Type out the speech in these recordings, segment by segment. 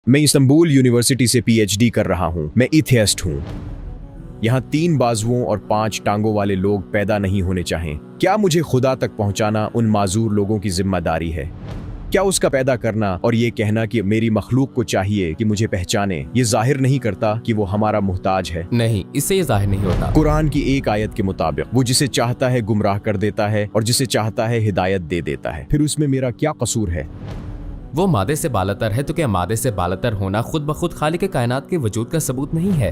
मैं Istanbul university से PhD कर रहा हूँ। मैं इथियस्ट हूँ। यहाँ 3 बाजुओं और 5 टांगों वाले लोग पैदा नहीं होने चाहें। क्या मुझे खुदा तक पहुँचाना उन माजूर लोगों की जिम्मेदारी है? क्या उसका पैदा करना और ये कहना कि मेरी मखलूक को चाहिए कि मुझे पहचाने, ये जाहिर नहीं करता कि वो हमारा मुहताज है? नहीं, इससे ये जाहिर नहीं होता। कुरान की एक आयत के मुताबिक वो जिसे चाहता है गुमराह कर देता है और जिसे चाहता है हिदायत दे देता है। फिर उसमें मेरा क्या कसूर है? वो मादे से बालतर है तो क्या मादे से बालतर होना खुद ब खुद खालिक कायनात के वजूद का सबूत नहीं है?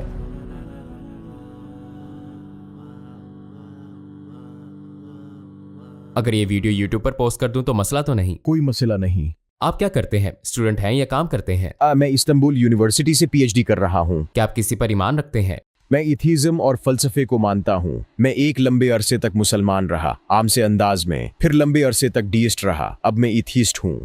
अगर ये वीडियो YouTube पर पोस्ट कर दूं तो मसला तो नहीं? कोई मसला नहीं। आप क्या करते हैं? स्टूडेंट हैं या काम करते हैं? मैं इस्तांबुल यूनिवर्सिटी से पीएचडी कर रहा हूँ। क्या आप किसी पर ईमान रखते हैं? मैं इथीज़म और फलसफे को मानता हूँ। मैं एक लंबे अरसे तक मुसलमान रहा, आम से अंदाज में, फिर लंबे अरसे तक डीइस्ट रहा, अब मैं इथीस्ट हूँ।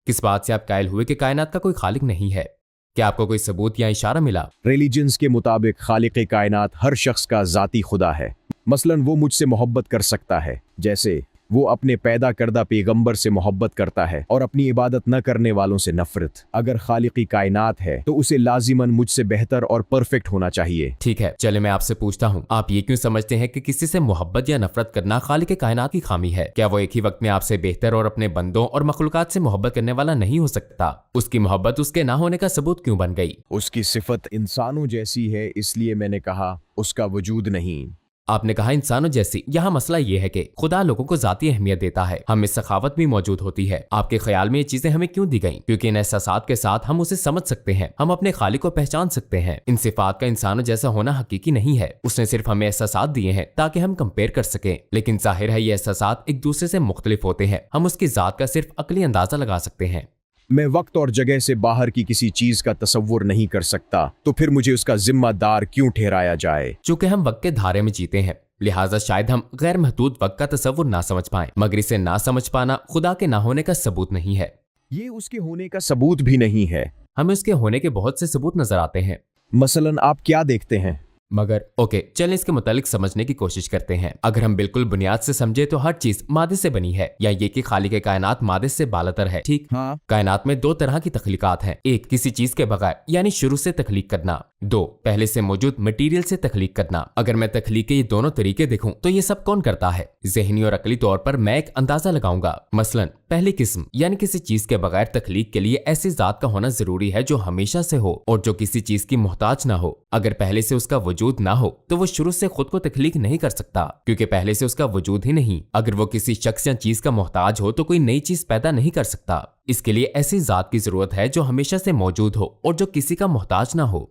किस बात से आप कायल हुए कि कायनात का कोई खालिक नहीं है? क्या आपको कोई सबूत या इशारा मिला? रिलीजन्स के मुताबिक खालिक कायनात हर शख्स का जाती खुदा है। मसलन वो मुझसे मोहब्बत कर सकता है जैसे वो अपने पैदा करदा पैगंबर से मोहब्बत करता है और अपनी इबादत न करने वालों से नफरत। अगर खालिकी कायनात है तो उसे लाजिमन मुझसे बेहतर और परफेक्ट होना चाहिए। ठीक है, चले मैं आपसे पूछता हूँ, आप ये क्यों समझते हैं कि किसी से मोहब्बत या नफरत करना खालिक कायनात की खामी है? क्या वो एक ही वक्त में आपसे बेहतर और अपने बंदों और मखलूकात से मोहब्बत करने वाला नहीं हो सकता? उसकी मोहब्बत उसके ना होने का सबूत क्यों बन गई? उसकी सिफत इंसानों जैसी है, इसलिए मैंने कहा उसका वजूद नहीं। आपने कहा इंसानों जैसी। यहाँ मसला ये है कि खुदा लोगों को जाती अहमियत देता है, हम में सखावत भी मौजूद होती है। आपके ख्याल में ये चीजें हमें क्यों दी गई? क्योंकि इन एहसासात के साथ हम उसे समझ सकते हैं, हम अपने खालिक को पहचान सकते हैं। इन सिफात का इंसानों जैसा होना हकीकी नहीं है, उसने सिर्फ हमें एहसासात दिए हैं ताकि हम कंपेयर कर सकें। लेकिन जाहिर है ये एहसासात एक दूसरे से मुख्तलिफ होते हैं, हम उसकी जात का सिर्फ अकली अंदाजा लगा सकते हैं। मैं वक्त और जगह से बाहर की किसी चीज का तसव्वुर नहीं कर सकता, तो फिर मुझे उसका जिम्मेदार क्यों ठहराया जाए? चूंकि हम वक्त के धारे में जीते हैं, लिहाजा शायद हम गैर महदूद वक्त का तसव्वुर ना समझ पाएं, मगर इसे ना समझ पाना खुदा के ना होने का सबूत नहीं है। ये उसके होने का सबूत भी नहीं है। हमें उसके होने के बहुत से सबूत नजर आते हैं। मसलन आप क्या देखते हैं? मगर ओके, चलें इसके मुतालिक समझने की कोशिश करते हैं। अगर हम बिल्कुल बुनियाद से समझे तो हर चीज मादे से बनी है, या ये कि खालिक कायनात मादे से बालतर है। ठीक, हाँ। कायनात में 2 तरह की तख्लीकात हैं। एक, किसी चीज के बगैर यानी शुरू से तख्लीक करना। 2, पहले से मौजूद मटेरियल से तख्लीक करना। अगर मैं तख्लीक के ये दोनों तरीके देखूं तो ये सब कौन करता है? ज़हनी और अकली तौर पर मैं एक अंदाजा लगाऊंगा। मसलन पहली किस्म यानी किसी चीज के बगैर तख्लीक के लिए ऐसी जात का होना जरूरी है जो हमेशा से हो और जो किसी चीज की मोहताज ना हो। अगर पहले से उसका वजूद ना हो तो वो शुरू से खुद को तख्लीक नहीं कर सकता, क्योंकि पहले से उसका वजूद ही नहीं। अगर वो किसी शख्स या चीज का मोहताज हो तो कोई नई चीज पैदा नहीं कर सकता। इसके लिए ऐसी जात की जरूरत है जो हमेशा से मौजूद हो और जो किसी का मोहताज ना हो।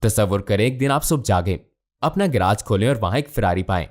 तसव्वुर करें एक दिन आप सुबह जागें, अपना गैराज खोलें और वहां एक फिरारी पाएं।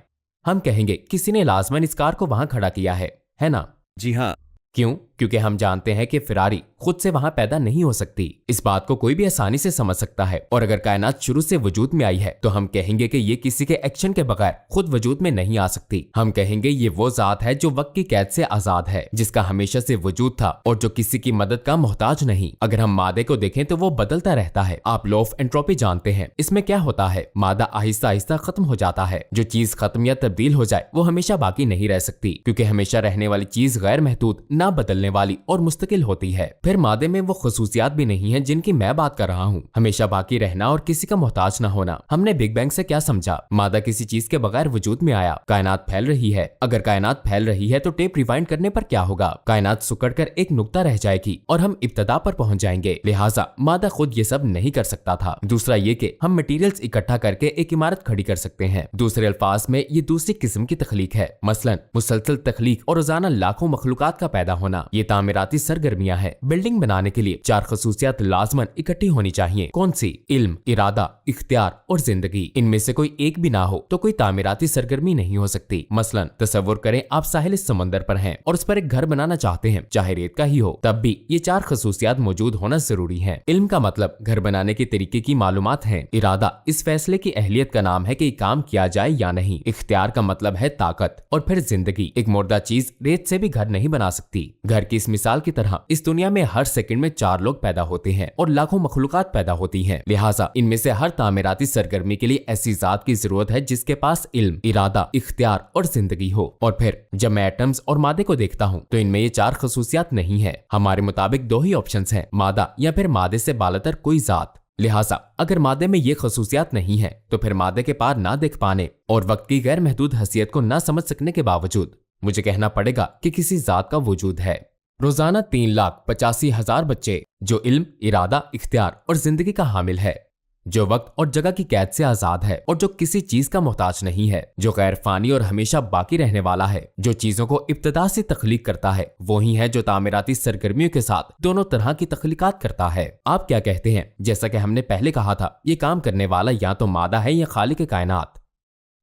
हम कहेंगे किसी ने लाजमन इस कार को वहां खड़ा किया है ना? जी हाँ। क्यों? क्योंकि हम जानते हैं कि फिरारी खुद से वहां पैदा नहीं हो सकती। इस बात को कोई भी आसानी से समझ सकता है। और अगर कायनात शुरू से वजूद में आई है तो हम कहेंगे कि ये किसी के एक्शन के बगैर खुद वजूद में नहीं आ सकती। हम कहेंगे ये वो जात है जो वक्त की कैद से आजाद है, जिसका हमेशा से वजूद था और जो किसी की मदद का मोहताज नहीं। अगर हम मादे को देखें तो वो बदलता रहता है। आप लॉ ऑफ एंट्रोपी जानते हैं, इसमें क्या होता है? मादा आहिस्ता आहिस्ता खत्म हो जाता है। जो चीज खत्म या तब्दील हो जाए वो हमेशा बाकी नहीं रह सकती, क्योंकि हमेशा रहने वाली चीज गैर महदूद, ना बदलने वाली और मुस्तकिल होती है। फिर मादे में वो खसूसियात भी नहीं है जिनकी मैं बात कर रहा हूँ, हमेशा बाकी रहना और किसी का मोहताज ना होना। हमने बिग बैंग से क्या समझा? मादा किसी चीज के बगैर वजूद में आया। कायनात फैल रही है। अगर कायनात फैल रही है तो टेप रिवाइंड करने पर क्या होगा? कायनात सिकुड़कर एक नुक्ता रह जाएगी और हम इब्तदा पर पहुंच जाएंगे। लिहाजा मादा खुद ये सब नहीं कर सकता था। दूसरा ये कि हम मटेरियल्स इकट्ठा करके एक इमारत खड़ी कर सकते हैं। दूसरे अल्फाज में ये दूसरी किस्म की तख्लीक है, मसलन मुसलसल तख्लीक और रोजाना लाखों मखलूकात का पैदा होना। ये तामीराती सरगर्मियां हैं। बिल्डिंग बनाने के लिए 4 खसूसियात लाजमन इकट्ठी होनी चाहिए। कौन सी? इल्म, इरादा, इख्तियार और जिंदगी। इनमें से कोई एक भी ना हो तो कोई तामीराती सरगर्मी नहीं हो सकती। मसलन तसव्वुर करें आप साहिल समंदर पर हैं और उस पर एक घर बनाना चाहते हैं, चाहे रेत का ही हो, तब भी ये 4 खसूसियात मौजूद होना जरूरी है। इल्म का मतलब घर बनाने के तरीके की मालूमात है। इरादा इस फैसले की अहलियत का नाम है कि काम किया जाए या नहीं। इख्तियार का मतलब है ताकत। और फिर जिंदगी, एक मुर्दा चीज रेत से भी घर नहीं बना सकती। थी। घर की इस मिसाल की तरह इस दुनिया में हर सेकंड में 4 लोग पैदा होते हैं और लाखों मखलूकात पैदा होती हैं। लिहाजा इनमें से हर तामीराती सरगर्मी के लिए ऐसी जात की जरूरत है जिसके पास इल्म, इरादा, इख्तियार और जिंदगी हो। और फिर जब मैं एटम्स और मादे को देखता हूँ तो इनमें ये 4 खसूसियात नहीं है। हमारे मुताबिक 2 ही ऑप्शंस हैं, मादा या फिर मादे से बालतर कोई जात। लिहाजा अगर मादे में ये खसूसियात नहीं है तो फिर मादे के पार ना देख पाने और वक्त की गैर महदूद हसीयत को ना समझ सकने के बावजूद मुझे कहना पड़ेगा कि किसी जात का वजूद है। रोजाना 3,85,000 बच्चे जो इल्म, इरादा, इख्तियार और जिंदगी का हामिल है, जो वक्त और जगह की कैद से आजाद है और जो किसी चीज का मोहताज नहीं है, जो गैर फानी और हमेशा बाकी रहने वाला है, जो चीजों को इब्तिदा से तख्लीक करता है, वही है जो तामीराती सरगर्मियों के साथ दोनों तरह की तख्लीकात करता है। आप क्या कहते हैं? जैसा कि हमने पहले कहा था, ये काम करने वाला या तो मादा है या खालिक कायनात।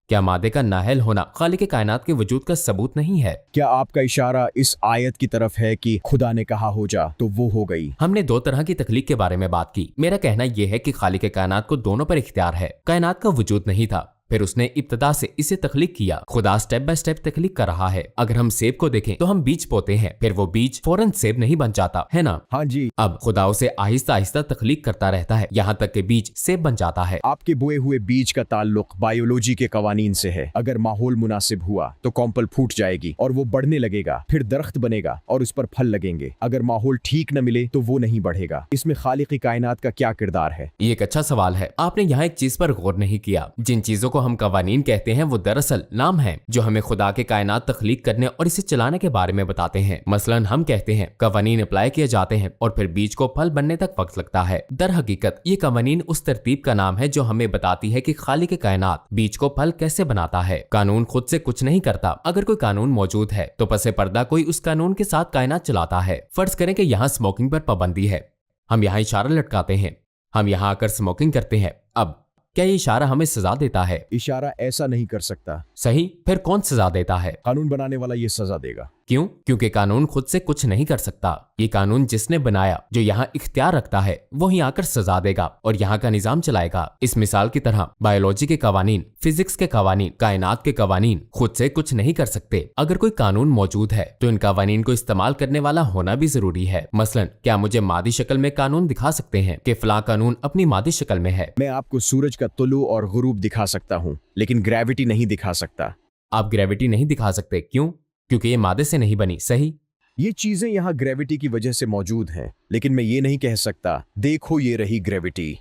क्या मादे का नाहल होना खालिक कायनात के वजूद का सबूत नहीं है? क्या आपका इशारा इस आयत की तरफ है कि खुदा ने कहा हो जा तो वो हो गई? हमने 2 तरह की तख्लीक के बारे में बात की। मेरा कहना यह है कि खालिक कायनात को दोनों पर इख्तियार है। कायनात का वजूद नहीं था, फिर उसने इब्तिदा से इसे तख्लीक किया। खुदा स्टेप बाय स्टेप तख्लीक कर रहा है। अगर हम सेब को देखें तो हम बीज बोते हैं, फिर वो बीज फौरन सेब नहीं बन जाता है ना? हाँ जी। अब खुदा उसे आहिस्ता आहिस्ता तख्लीक करता रहता है, यहाँ तक कि बीज सेब बन जाता है। आपके बोए हुए बीज का ताल्लुक बायोलॉजी के कवानीन से है। अगर माहौल मुनासिब हुआ तो कॉम्पल फूट जाएगी और वो बढ़ने लगेगा, फिर दरख्त बनेगा और उस पर फल लगेंगे। अगर माहौल ठीक न मिले तो वो नहीं बढ़ेगा। इसमें खालिक कायनात का क्या किरदार है? ये एक अच्छा सवाल है। आपने यहाँ एक चीज पर गौर नहीं किया। जिन चीजों को हम कवानीन कहते हैं वो दरअसल नाम है जो हमें खुदा के कायनात तख्लीक करने और इसे चलाने के बारे में बताते हैं। मसलन हम कहते हैं कवानीन अप्लाई किए जाते हैं और फिर बीज को फल बनने तक वक्त लगता है। दर हकीकत ये कवानीन उस तरतीब का नाम है जो हमें बताती है कि खालिक कायनात बीज को फल कैसे बनाता है। कानून खुद से कुछ नहीं करता। अगर कोई कानून मौजूद है तो पसे पर्दा कोई उस कानून के साथ कायनात चलाता है। फर्ज करें कि यहाँ स्मोकिंग पर पाबंदी है, हम यहाँ इशारा लटकाते हैं, हम यहाँ आकर स्मोकिंग करते हैं। अब क्या ये इशारा हमें सजा देता है? इशारा ऐसा नहीं कर सकता। सही, फिर कौन सजा देता है? कानून बनाने वाला ये सजा देगा। क्यों? क्योंकि कानून खुद से कुछ नहीं कर सकता। ये कानून जिसने बनाया, जो यहाँ इख्तियार रखता है, वही आकर सजा देगा और यहाँ का निजाम चलाएगा। इस मिसाल की तरह बायोलॉजी के कवानीन, फिजिक्स के कवानीन, कायनात के कवानीन खुद से कुछ नहीं कर सकते। अगर कोई कानून मौजूद है तो इन कवानीन को इस्तेमाल करने वाला होना भी जरूरी है। मसलन क्या मुझे मादी शक्ल में कानून दिखा सकते हैं कि फला कानून अपनी मादी शक्ल में है? मैं आपको सूरज का तुलू और गुरूब दिखा सकता हूँ, लेकिन ग्रेविटी नहीं दिखा सकता। आप ग्रेविटी नहीं दिखा सकते, क्यों? क्योंकि ये मादे से नहीं बनी। सही, ये चीजें यहाँ ग्रेविटी की वजह से मौजूद हैं, लेकिन मैं ये नहीं कह सकता देखो ये रही ग्रेविटी।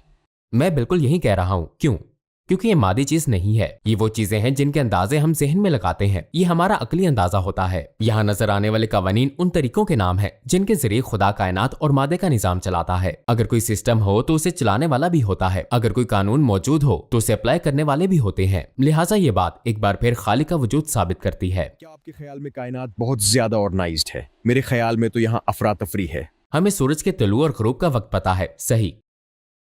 मैं बिल्कुल यही कह रहा हूँ। क्यों? क्योंकि ये मादी चीज नहीं है। ये वो चीजें हैं जिनके अंदाजे हम जहन में लगाते हैं। ये हमारा अकली अंदाजा होता है। यहाँ नजर आने वाले कवानीन उन तरीकों के नाम है जिनके जरिए खुदा कायनात और मादे का निजाम चलाता है। अगर कोई सिस्टम हो तो उसे चलाने वाला भी होता है। अगर कोई कानून मौजूद हो तो उसे अप्लाई करने वाले भी होते हैं। लिहाजा ये बात एक बार फिर खालिक का वजूद साबित करती है। क्या आपके ख्याल में कायनात बहुत ज्यादा ऑर्गेनाइज्ड है? मेरे ख्याल में तो यहाँ अफरा तफरी है। हमें सूरज के तुलू और ग़ुरूब का वक्त पता है। सही,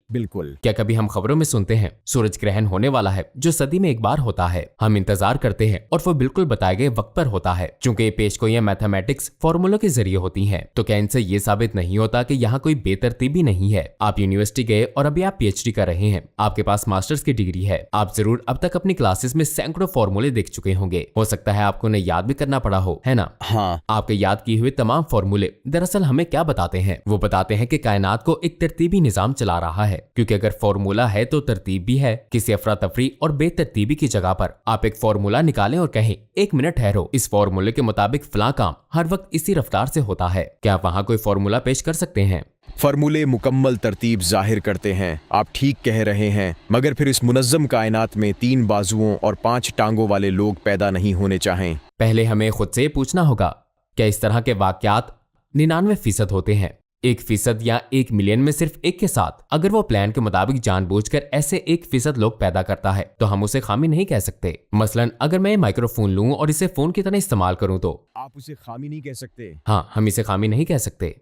बिल्कुल। क्या कभी हम खबरों में सुनते हैं सूरज ग्रहण होने वाला है जो सदी में एक बार होता है? हम इंतजार करते हैं और वो बिल्कुल बताए गए वक्त पर होता है। चूंकि ये पेशगोइयां मैथमेटिक्स फॉर्मूलों के जरिए होती हैं, तो क्या इनसे ये साबित नहीं होता कि यहाँ कोई बेतरतीबी नहीं है? आप यूनिवर्सिटी गए और अभी आप पीएचडी कर रहे हैं, आपके पास मास्टर्स की डिग्री है, आप जरूर अब तक अपनी क्लासेस में सैकड़ों फॉर्मूले देख चुके होंगे। हो सकता है आपको उन्हें याद भी करना पड़ा हो, है ना? हाँ। आपके याद किए हुए तमाम फॉर्मूले दरअसल हमें क्या बताते हैं? वो बताते हैं कि कायनात को एक तरतीबी निजाम चला रहा है, क्योंकि अगर फॉर्मूला है तो तरतीब भी है। किसी अफरा तफरी और बेतरतीबी की जगह पर आप एक फॉर्मूला निकालें और कहें एक मिनट ठहरो, इस फॉर्मूले के मुताबिक फला काम हर वक्त इसी रफ्तार से होता है। क्या आप वहाँ कोई फॉर्मूला पेश कर सकते हैं? फॉर्मूले मुकम्मल तरतीब जाहिर करते हैं, आप ठीक कह रहे हैं, मगर फिर इस मुनज़्ज़म कायनात में 3 बाजुओं और 5 टांगों वाले लोग पैदा नहीं होने चाहें। पहले हमें खुद से पूछना होगा, क्या इस तरह के वाकयात 99% होते हैं? 1% या 1 मिलियन में सिर्फ एक के साथ अगर वो प्लान के मुताबिक जानबूझकर ऐसे 1% लोग पैदा करता है तो हम उसे खामी नहीं कह सकते। मसलन अगर मैं माइक्रोफोन लूं और इसे फोन की तरह इस्तेमाल करूं तो आप उसे खामी नहीं कह सकते। हाँ, हम इसे खामी नहीं कह सकते।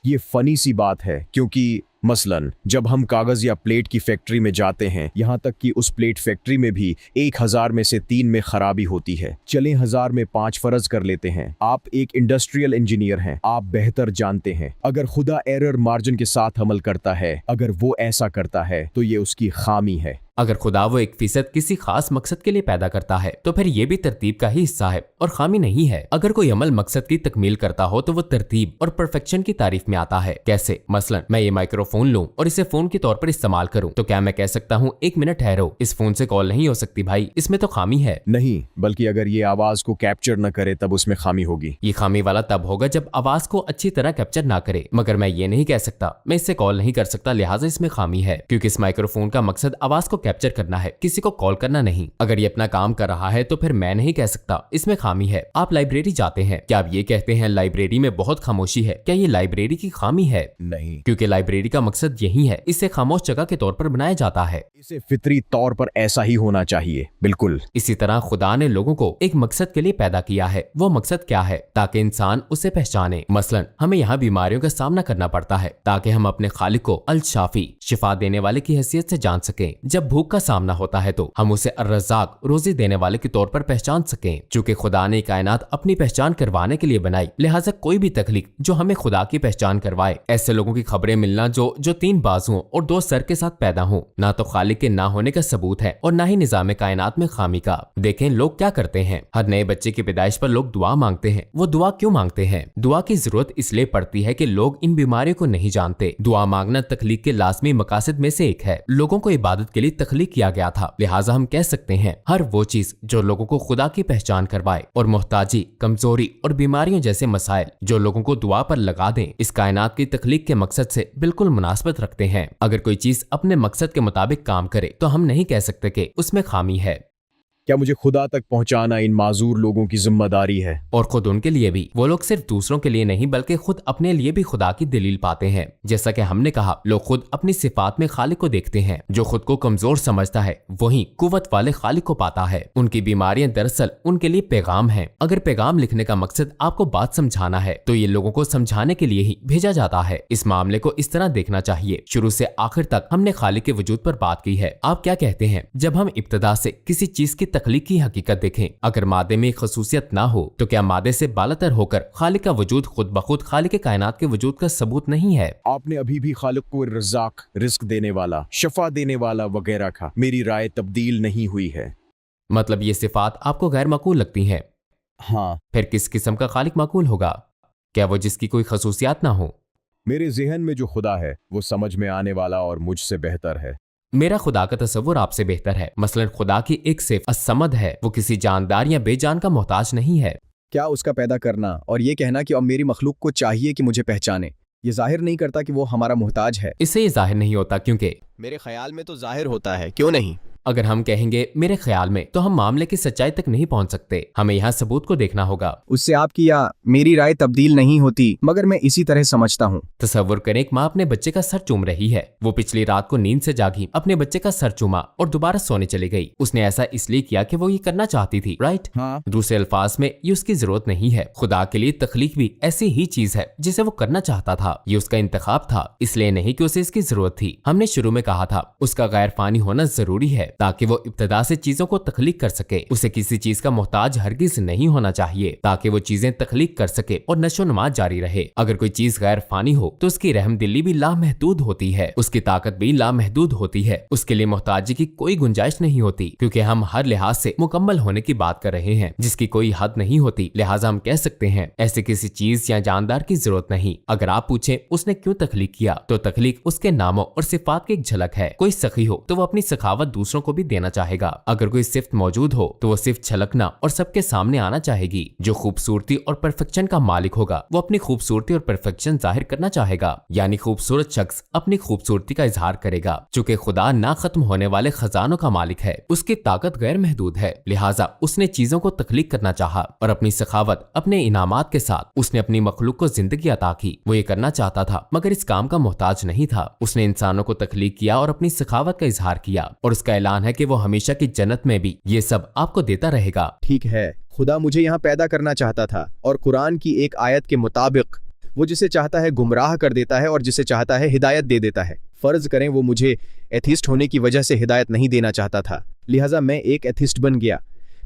ये फनी सी बात है, क्योंकि मसलन जब हम कागज या प्लेट की फैक्ट्री में जाते हैं, यहाँ तक कि उस प्लेट फैक्ट्री में भी 1000 में से 3 में खराबी होती है। चलें 1000 में 5 फर्ज कर लेते हैं। आप एक इंडस्ट्रियल इंजीनियर हैं, आप बेहतर जानते हैं अगर खुदा एरर मार्जिन के साथ अमल करता है, अगर वो ऐसा करता है तो ये उसकी खामी है। अगर खुदा वो 1% किसी खास मकसद के लिए पैदा करता है तो फिर ये भी तरतीब का ही हिस्सा है और खामी नहीं है। अगर कोई अमल मकसद की तकमील करता हो तो वो तरतीब और परफेक्शन की तारीफ में आता है। कैसे? मसलन मैं ये माइक्रोफोन लूं और इसे फोन के तौर पर इस्तेमाल करूं, तो क्या मैं कह सकता हूं 1 मिनट ठहरो, इस फोन से कॉल नहीं हो सकती भाई, इसमें तो खामी है? नहीं, बल्कि अगर ये आवाज को कैप्चर न करे तब उसमें खामी होगी। ये खामी वाला तब होगा जब आवाज को अच्छी तरह कैप्चर ना करे। मगर मैं ये नहीं कह सकता मैं इससे कॉल नहीं कर सकता लिहाजा इसमें खामी है, क्योंकि इस माइक्रोफोन का मकसद आवाज को कैप्चर करना है, किसी को कॉल करना नहीं। अगर ये अपना काम कर रहा है तो फिर मैं नहीं कह सकता इसमें खामी है। आप लाइब्रेरी जाते हैं, क्या आप ये कहते हैं लाइब्रेरी में बहुत खामोशी है? क्या ये लाइब्रेरी की खामी है? नहीं, क्योंकि लाइब्रेरी का मकसद यही है, इसे खामोश जगह के तौर पर बनाया जाता है। इसे फितरी तौर पर ऐसा ही होना चाहिए। बिल्कुल। इसी तरह खुदा ने लोगों को एक मकसद के लिए पैदा किया है। वो मकसद क्या है? ताकि इंसान उसे पहचाने। मसलन हमें यहाँ बीमारियों का सामना करना पड़ता है ताकि हम अपने खालिक को अल शाफी, शिफा देने वाले की हैसियत से जान सकें। जब भूख का सामना होता है तो हम उसे अर्रज़ाक, रोजी देने वाले के तौर पर पहचान सकें। चूंकि खुदा ने कायनात अपनी पहचान करवाने के लिए बनाई, लिहाजा कोई भी तख्लीक जो हमें खुदा की पहचान करवाए, ऐसे लोगों की खबरें मिलना जो 3 बाजुओं और 2 सर के साथ पैदा हों, ना तो खालिक के ना होने का सबूत है और ना ही निजाम कायनात में खामी का। देखें लोग क्या करते हैं। हर नए बच्चे की पैदाइश पर लोग दुआ मांगते हैं। वो दुआ क्यों मांगते हैं? दुआ की जरूरत इसलिए पड़ती है कि लोग इन बीमारियों को नहीं जानते। दुआ मांगना तख्लीक के लाजमी मकासद में से एक है। लोगों को इबादत के लिए तख्लीक किया गया था, लिहाजा हम कह सकते हैं हर वो चीज जो लोगों को खुदा की पहचान करवाए और मोहताजी, कमजोरी और बीमारियों जैसे मसाइल जो लोगों को दुआ पर लगा दें, इस कायनात की तख्लीक के मकसद से बिल्कुल मुनासबत रखते हैं। अगर कोई चीज अपने मकसद के मुताबिक काम करे तो हम नहीं कह सकते कि उसमें खामी है। क्या मुझे खुदा तक पहुंचाना इन माजूर लोगों की जिम्मेदारी है? और खुद उनके लिए भी। वो लोग सिर्फ दूसरों के लिए नहीं बल्कि खुद अपने लिए भी खुदा की दलील पाते हैं। जैसा कि हमने कहा, लोग खुद अपनी सिफात में खालिक को देखते हैं। जो खुद को कमजोर समझता है वही कुव्वत वाले खालिक को पाता है। उनकी बीमारियां दरअसल उनके लिए पैगाम है। अगर पैगाम लिखने का मकसद आपको बात समझाना है तो ये लोगों को समझाने के लिए ही भेजा जाता है। इस मामले को इस तरह देखना चाहिए, शुरू से आखिर तक हमने खालिक के वजूद पर बात की है। आप क्या कहते हैं जब हम इब्तदा से किसी चीज की तख्लीक की हकीकत देखें? अगर मादे में खसूसियत ना हो तो क्या मादे से बालातर होकर खालिक का वजूद खुद ब खुद खालिक के कायनात के वजूद का सबूत नहीं है? आपने अभी भी खालिक को रज़ाक, रिस्क देने वाला, शफा देने वाला वगैरह कहा। मेरी राय तब्दील नहीं हुई है। मतलब ये सिफात आपको गैर माकूल लगती हैं? हाँ। फिर किस किस्म का खालिक माकूल होगा? क्या वो जिसकी कोई खसूसियात ना हो? मेरे जहन में जो खुदा है वो समझ में आने वाला और मुझसे बेहतर है। मेरा खुदा का तस्वुर आपसे बेहतर है। मसलन खुदा की एक सिफ़त अस्समद है। वो किसी जानदार या बेजान का मोहताज नहीं है। क्या उसका पैदा करना और ये कहना कि अब मेरी मखलूक को चाहिए कि मुझे पहचाने, ये जाहिर नहीं करता कि वो हमारा मोहताज है? इससे ये जाहिर नहीं होता, क्योंकि मेरे ख्याल में तो जाहिर होता है, क्यों नहीं? अगर हम कहेंगे मेरे ख्याल में, तो हम मामले की सच्चाई तक नहीं पहुंच सकते। हमें यहाँ सबूत को देखना होगा। उससे आपकी या मेरी राय तब्दील नहीं होती, मगर मैं इसी तरह समझता हूँ। तसव्वुर करें, एक माँ अपने बच्चे का सर चूम रही है। वो पिछली रात को नींद से जागी, अपने बच्चे का सर चूमा और दोबारा सोने चली गई। उसने ऐसा इसलिए किया कि वो ये करना चाहती थी, राइट? हाँ। दूसरे अल्फाज में ये उसकी जरूरत नहीं है। खुदा के लिए तख्लीक भी ऐसी ही चीज है जिसे वो करना चाहता था। ये उसका इंतखाब था, इसलिए नहीं कि उसे इसकी जरूरत थी। हमने शुरू में कहा था उसका गैर फानी होना जरूरी है ताकि वो इब्तदा से चीजों को तख्लीक कर सके। उसे किसी चीज का मोहताज हरगिज नहीं होना चाहिए ताकि वो चीजें तख्लीक कर सके और नशोनुमा जारी रहे। अगर कोई चीज गैर फानी हो तो उसकी रहमदिली भी लामहदूद होती है, उसकी ताकत भी लामहदूद होती है। उसके लिए मोहताजी की कोई गुंजाइश नहीं होती, क्योंकि हम हर लिहाज से मुकम्मल होने की बात कर रहे हैं जिसकी कोई हद नहीं होती। लिहाजा हम कह सकते हैं ऐसे किसी चीज या जानदार की जरूरत नहीं। अगर आप पूछें उसने क्यों तख्लीक किया, तो तख्लीक उसके नामों और सिफात की एक झलक है। कोई सखी हो तो वो अपनी सखावत दूसरों को भी देना चाहेगा। अगर कोई सिफ्त मौजूद हो तो वो सिर्फ छलकना और सबके सामने आना चाहेगी। जो खूबसूरती और परफेक्शन का मालिक होगा वो अपनी खूबसूरती और परफेक्शन जाहिर करना चाहेगा, यानी खूबसूरत शख्स अपनी खूबसूरती का इजहार करेगा। चूंकि खुदा ना खत्म होने वाले खजानों का मालिक है, उसकी ताकत गैर महदूद है, लिहाजा उसने चीजों को तख्लीक करना चाहा और अपनी सखावत, अपने इनामात के साथ उसने अपनी मखलूक को जिंदगी अता की। वो ये करना चाहता था मगर इस काम का मोहताज नहीं था। उसने इंसानों को तख्लीक किया और अपनी सखावत का इजहार किया, और उसका ऐलान है कि वो हमेशा की जन्नत में भी ये सब आपको देता रहेगा। ठीक है, खुदा मुझे यहाँ पैदा करना चाहता था और कुरान की एक आयत के मुताबिक वो जिसे चाहता है गुमराह कर देता है और जिसे चाहता है हिदायत दे देता है। फर्ज करें वो मुझे एथिस्ट होने की वजह से हिदायत नहीं देना चाहता था, लिहाजा मैं एक एथिस्ट बन गया,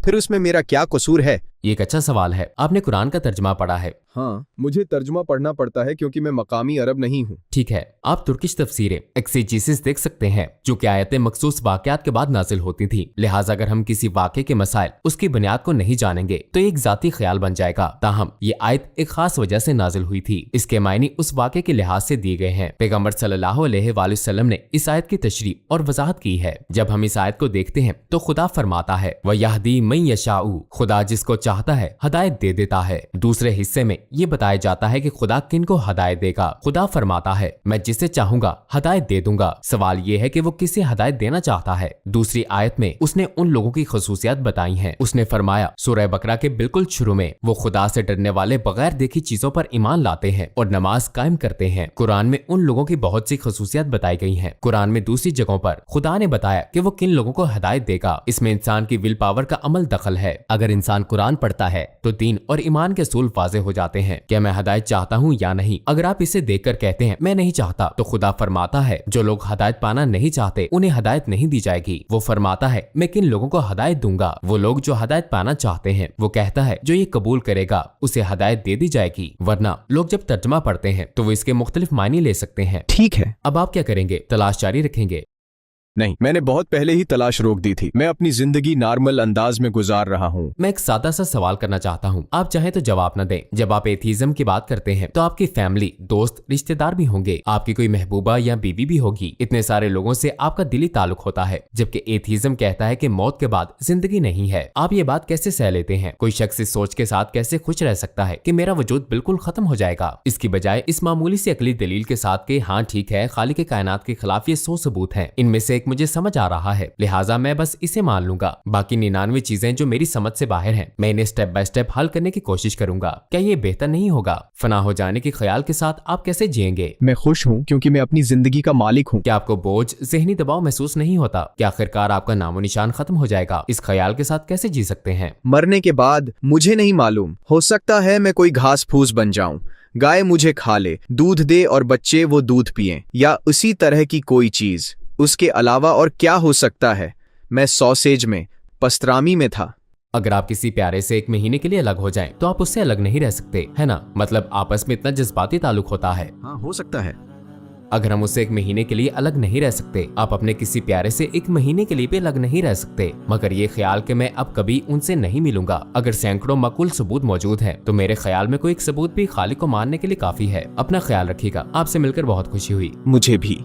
फिर उसमें मेरा क्या कसूर है? ये एक अच्छा सवाल है। आपने कुरान का तर्जमा पढ़ा है? हाँ, मुझे तर्जुमा पढ़ना पड़ता है क्योंकि मैं मकामी अरब नहीं हूँ। ठीक है, आप तुर्किश तफसीरें एक्सेजीसिस देख सकते हैं, जो कि आयतें मखसूस वाकयात के बाद नाजिल होती थी। लिहाजा अगर हम किसी वाक़े के मसाइल उसकी बुनियाद को नहीं जानेंगे तो एक जाती ख्याल बन जाएगा। ताहम ये आयत एक खास वजह से नाजिल हुई थी, इसके मायने उस वाक़े के लिहाज से दिए गए हैं। पैगम्बर सल्लल्लाहु अलैहि वसल्लम ने इस आयत की तशरीह और वजाहत की है। जब हम इस आयत को देखते हैं तो खुदा फरमाता है व यहदी मन यशाऊ, खुदा जिसको चाहता है हदायत दे देता है। दूसरे हिस्से में ये बताया जाता है कि खुदा किन को हदायत देगा। खुदा फरमाता है मैं जिसे चाहूंगा हदायत दे दूंगा। सवाल ये है कि वो किसे हदायत देना चाहता है। दूसरी आयत में उसने उन लोगों की खसूसियात बताई हैं। उसने फरमाया सूरह बकरा के बिल्कुल शुरू में, वो खुदा से डरने वाले बगैर देखी चीजों पर ईमान लाते हैं और नमाज कायम करते हैं। कुरान में उन लोगों की बहुत सी खसूसियात बताई गई हैं। कुरान में दूसरी जगहों पर खुदा ने बताया कि वो किन लोगों को हदायत देगा। इसमें इंसान की विल पावर का अमल दखल है। अगर इंसान कुरान पढ़ता है तो दीन और ईमान के असूल वाज़ेह हो जाते हैं। क्या मैं हदायत चाहता हूँ या नहीं? अगर आप इसे देखकर कहते हैं मैं नहीं चाहता, तो खुदा फरमाता है जो लोग हदायत पाना नहीं चाहते उन्हें हदायत नहीं दी जाएगी। वो फरमाता है मैं किन लोगों को हदायत दूंगा? वो लोग जो हदायत पाना चाहते हैं। वो कहता है जो ये कबूल करेगा उसे हदायत दे दी जाएगी। वरना लोग जब तर्जमा पढ़ते हैं तो वो इसके मुख्तलिफ मायने ले सकते हैं। ठीक है, अब आप क्या करेंगे? तलाश जारी रखेंगे? नहीं, मैंने बहुत पहले ही तलाश रोक दी थी। मैं अपनी जिंदगी नॉर्मल अंदाज में गुजार रहा हूँ। मैं एक सादा सा सवाल करना चाहता हूँ, आप चाहें तो जवाब न दें। जब आप एथीज्म की बात करते हैं तो आपकी फैमिली, दोस्त, रिश्तेदार भी होंगे, आपकी कोई महबूबा या बीवी भी होगी। इतने सारे लोगों से आपका दिली ताल्लुक होता है। जबकि एथीज्म कहता है कि मौत के बाद जिंदगी नहीं है। आप ये बात कैसे सह लेते हैं? कोई शख्स इस सोच के साथ कैसे खुश रह सकता है कि मेरा वजूद बिल्कुल खत्म हो जाएगा? इसकी बजाय इस मामूली सी अकली दलील के साथ कि हाँ ठीक है, खालिक के कायनात के खिलाफ ये 100 सबूत हैं, इनमें से एक मुझे समझ आ रहा है, लिहाजा मैं बस इसे मान लूंगा। बाकी 99 चीजें जो मेरी समझ से बाहर हैं, मैं इन्हें स्टेप बाय स्टेप हल करने की कोशिश करूंगा। क्या ये बेहतर नहीं होगा? फना हो जाने के ख्याल के साथ आप कैसे जिएंगे? मैं खुश हूँ क्योंकि मैं अपनी जिंदगी का मालिक हूँ। क्या आपको बोझ, ज़हनी दबाव महसूस नहीं होता? क्या आखिरकार आपका नामो निशान खत्म हो जाएगा? इस ख्याल के साथ कैसे जी सकते हैं? मरने के बाद मुझे नहीं मालूम, हो सकता है मैं कोई घास फूस बन जाऊं, गाय मुझे खा ले, दूध दे और बच्चे वो दूध पिएं, या उसी तरह की कोई चीज। उसके अलावा और क्या हो सकता है? मैं सॉसेज में, पस्त्रामी में था। अगर आप किसी प्यारे से 1 महीने के लिए अलग हो जाएं, तो आप उससे अलग नहीं रह सकते, है ना? मतलब आपस में इतना जज्बाती ताल्लुक होता है। हाँ, हो सकता है। अगर हम उससे 1 महीने के लिए अलग नहीं रह सकते, आप अपने किसी प्यारे से 1 महीने के लिए भी अलग नहीं रह सकते। मगर ये ख्याल कि मैं अब कभी उनसे नहीं मिलूंगा, अगर सैकड़ों मकुल सबूत मौजूद हैं, तो मेरे ख्याल में कोई एक सबूत भी खालिक को मानने के लिए काफी है। अपना ख्याल रखिएगा। आपसे मिलकर बहुत खुशी हुई। मुझे भी।